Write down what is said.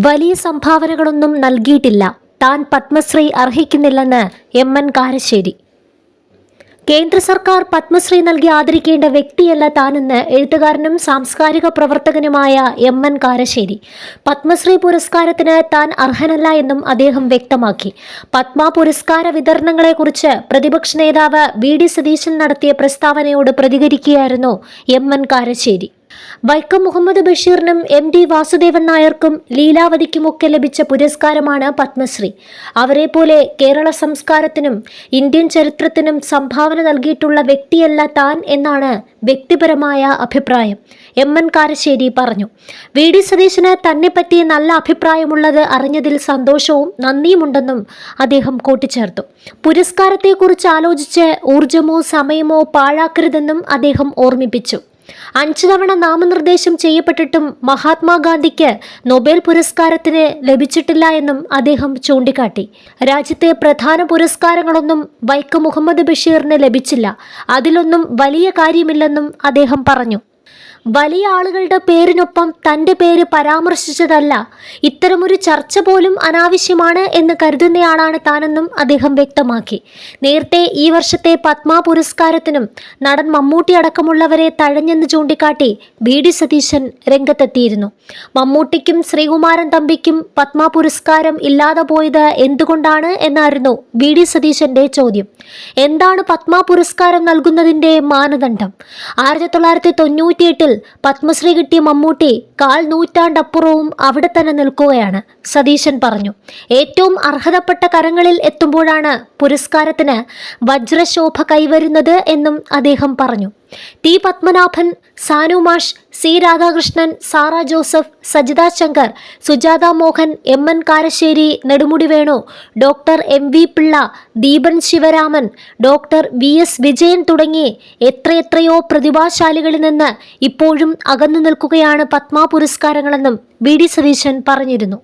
വലിയ സംഭാവനകളൊന്നും നൽകിയിട്ടില്ല, താൻ പത്മശ്രീ അർഹിക്കുന്നില്ലെന്ന് എം.എൻ. കാരശ്ശേരി. കേന്ദ്ര സർക്കാർ പത്മശ്രീ നൽകി ആദരിക്കേണ്ട വ്യക്തിയല്ല താനെന്ന് എഴുത്തുകാരനും സാംസ്കാരിക പ്രവർത്തകനുമായ എം.എൻ. കാരശ്ശേരി. പത്മശ്രീ പുരസ്കാരത്തിന് താൻ അർഹനല്ല എന്നും അദ്ദേഹം വ്യക്തമാക്കി. പത്മ പുരസ്കാര വിതരണങ്ങളെക്കുറിച്ച് പ്രതിപക്ഷ നേതാവ് വി.ഡി. സതീശൻ നടത്തിയ പ്രസ്താവനയോട് പ്രതികരിക്കുകയായിരുന്നു എം.എൻ. കാരശ്ശേരി. വൈക്കം മുഹമ്മദ് ബഷീറിനും എം.ടി. വാസുദേവൻ നായർക്കും ലീലാവതിക്കുമൊക്കെ ലഭിച്ച പുരസ്കാരമാണ് പത്മശ്രീ. അവരെപ്പോലെ കേരള സംസ്കാരത്തിനും ഇന്ത്യൻ ചരിത്രത്തിനും സംഭാവന നൽകിയിട്ടുള്ള വ്യക്തിയല്ല താൻ എന്നാണ് വ്യക്തിപരമായ അഭിപ്രായം, എം.എൻ. കാരശ്ശേരി പറഞ്ഞു. വി.ഡി. സതീശന് തന്നെപ്പറ്റി നല്ല അഭിപ്രായമുള്ളത് അറിഞ്ഞതിൽ സന്തോഷവും നന്ദിയുമുണ്ടെന്നും അദ്ദേഹം കൂട്ടിച്ചേർത്തു. പുരസ്കാരത്തെക്കുറിച്ച് ആലോചിച്ച് ഊർജമോ സമയമോ പാഴാക്കരുതെന്നും അദ്ദേഹം ഓർമ്മിപ്പിച്ചു. 5 തവണ നാമനിർദ്ദേശം ചെയ്യപ്പെട്ടിട്ടും മഹാത്മാഗാന്ധിക്ക് നൊബേൽ പുരസ്കാരത്തിന് ലഭിച്ചിട്ടില്ല എന്നും അദ്ദേഹം ചൂണ്ടിക്കാട്ടി. രാജ്യത്തെ പ്രധാന പുരസ്കാരങ്ങളൊന്നും വൈക്കം മുഹമ്മദ് ബഷീറിന് ലഭിച്ചില്ല, അതിലൊന്നും വലിയ കാര്യമില്ലെന്നും അദ്ദേഹം പറഞ്ഞു. വലിയ ആളുകളുടെ പേരിനൊപ്പം തൻ്റെ പേര് പരാമർശിച്ചതല്ല, ഇത്തരമൊരു ചർച്ച പോലും അനാവശ്യമാണ് എന്ന് കരുതുന്നയാളാണ് താനെന്നും അദ്ദേഹം വ്യക്തമാക്കി. നേരത്തെ ഈ വർഷത്തെ പത്മ പുരസ്കാരത്തിനും നടൻ മമ്മൂട്ടി അടക്കമുള്ളവരെ തഴഞ്ഞെന്ന് ചൂണ്ടിക്കാട്ടി വി.ഡി. സതീശൻ രംഗത്തെത്തിയിരുന്നു. മമ്മൂട്ടിക്കും ശ്രീകുമാരൻ തമ്പിക്കും പത്മ പുരസ്കാരം ഇല്ലാതെ പോയത് എന്തുകൊണ്ടാണ് എന്നായിരുന്നു വി.ഡി. സതീശന്റെ ചോദ്യം. എന്താണ് പത്മ പുരസ്കാരം നൽകുന്നതിൻ്റെ മാനദണ്ഡം? 1998 പത്മശ്രീ കിട്ടിയ മമ്മൂട്ടി 1/4 നൂറ്റാണ്ടപ്പുറവും അവിടെ തന്നെ നിൽക്കുകയാണ്, സതീശൻ പറഞ്ഞു. ഏറ്റവും അർഹതപ്പെട്ട കരങ്ങളിൽ എത്തുമ്പോഴാണ് പുരസ്കാരത്തിന് വജ്രശോഭ കൈവരുന്നത് എന്നും അദ്ദേഹം പറഞ്ഞു. T. Padmanabhan, Sanu Mash, C. Radhakrishnan, Sarah Joseph, Sajitha Shankar, Sujatha Mohan, MN. Karassery, Nedumudi Venu, doctor MV. Pillai, Deepan Sivaraman, doctor VS. Vijayan തുടങ്ങി എത്രയെത്രയോ പ്രതിഭാശാലികളിൽ നിന്ന് ഇപ്പോഴും അകന്നു നിൽക്കുകയാണ് പത്മ പുരസ്കാരങ്ങളെന്നും വി.ഡി. സതീശൻ പറഞ്ഞിരുന്നു.